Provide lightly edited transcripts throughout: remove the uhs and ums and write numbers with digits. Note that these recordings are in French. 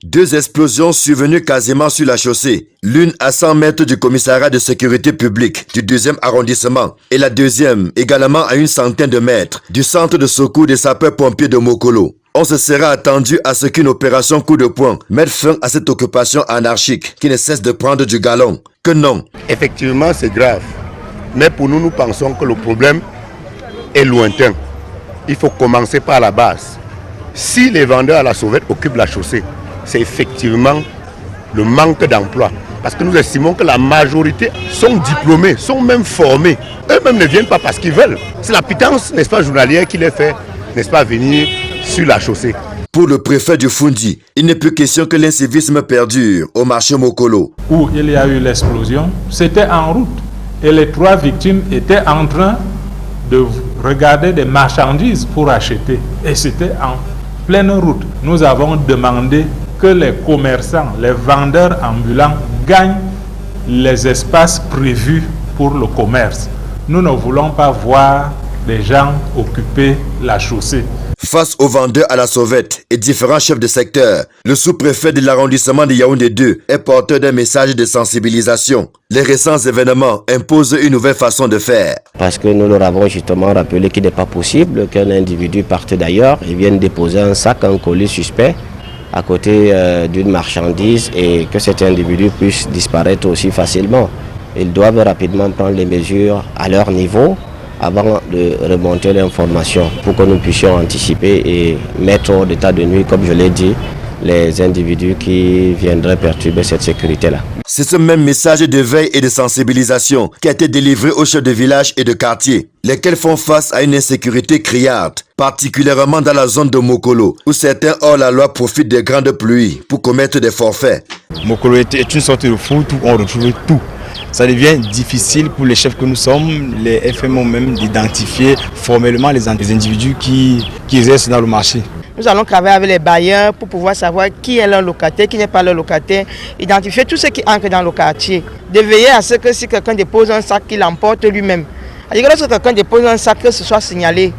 2 explosions survenues quasiment sur la chaussée, l'une à 100 mètres du commissariat de sécurité publique du 2e arrondissement et la deuxième également à une centaine de mètres du centre de secours des sapeurs-pompiers de Mokolo. On se serait attendu à ce qu'une opération coup de poing mette fin à cette occupation anarchique qui ne cesse de prendre du galon. Que non. Effectivement, c'est grave. Mais pour nous, nous pensons que le problème est lointain. Il faut commencer par la base. Si les vendeurs à la sauvette occupent la chaussée, c'est effectivement le manque d'emploi. Parce que nous estimons que la majorité sont diplômés, sont même formés. Eux-mêmes ne viennent pas parce qu'ils veulent. C'est la pitance, n'est-ce pas, journalière qui les fait, n'est-ce pas, venir sur la chaussée. Pour le préfet du Fundi, il n'est plus question que l'incivisme perdure au marché Mokolo. Où il y a eu l'explosion, c'était en route. Et les 3 victimes étaient en train de regarder des marchandises pour acheter. Et c'était en pleine route. Nous avons demandé que les commerçants, les vendeurs ambulants gagnent les espaces prévus pour le commerce. Nous ne voulons pas voir des gens occuper la chaussée. Face aux vendeurs à la sauvette et différents chefs de secteur, le sous-préfet de l'arrondissement de Yaoundé 2 est porteur d'un message de sensibilisation. Les récents événements imposent une nouvelle façon de faire. Parce que nous leur avons justement rappelé qu'il n'est pas possible qu'un individu parte d'ailleurs et vienne déposer un sac, un colis suspect à côté d'une marchandise et que cet individu puisse disparaître aussi facilement. Ils doivent rapidement prendre les mesures à leur niveau avant de remonter l'information pour que nous puissions anticiper et mettre hors d'état de nuit, comme je l'ai dit, les individus qui viendraient perturber cette sécurité-là. C'est ce même message de veille et de sensibilisation qui a été délivré aux chefs de village et de quartier, lesquels font face à une insécurité criarde, particulièrement dans la zone de Mokolo, où certains hors-la-loi profitent des grandes pluies pour commettre des forfaits. Mokolo est une sorte de foule où on retrouve tout. Ça devient difficile pour les chefs que nous sommes, les FMO même, d'identifier formellement les individus qui exercent dans le marché. Nous allons travailler avec les bailleurs pour pouvoir savoir qui est leur locataire, qui n'est pas leur locataire, identifier tous ceux qui entrent dans le quartier, de veiller à ce que si quelqu'un dépose un sac, qu'il l'emporte lui-même. C'est-à-dire que lorsque quelqu'un dépose un sac, que ce soit signalé,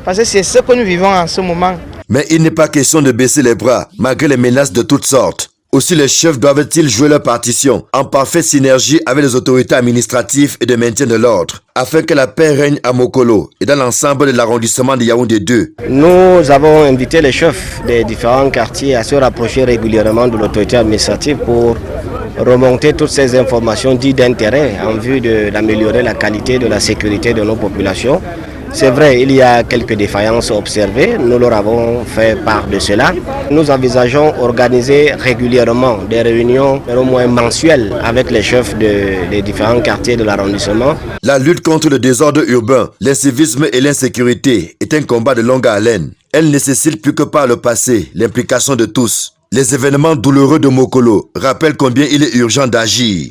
parce que c'est ce que nous vivons en ce moment. Mais il n'est pas question de baisser les bras, malgré les menaces de toutes sortes. Aussi, les chefs doivent-ils jouer leur partition en parfaite synergie avec les autorités administratives et de maintien de l'ordre, afin que la paix règne à Mokolo et dans l'ensemble de l'arrondissement de Yaoundé 2. Nous avons invité les chefs des différents quartiers à se rapprocher régulièrement de l'autorité administrative pour remonter toutes ces informations dites d'intérêt en vue d'améliorer la qualité de la sécurité de nos populations. C'est vrai, il y a quelques défaillances observées, nous leur avons fait part de cela. Nous envisageons organiser régulièrement des réunions au moins mensuelles avec les chefs des différents quartiers de l'arrondissement. La lutte contre le désordre urbain, l'incivisme et l'insécurité est un combat de longue haleine. Elle nécessite plus que par le passé l'implication de tous. Les événements douloureux de Mokolo rappellent combien il est urgent d'agir.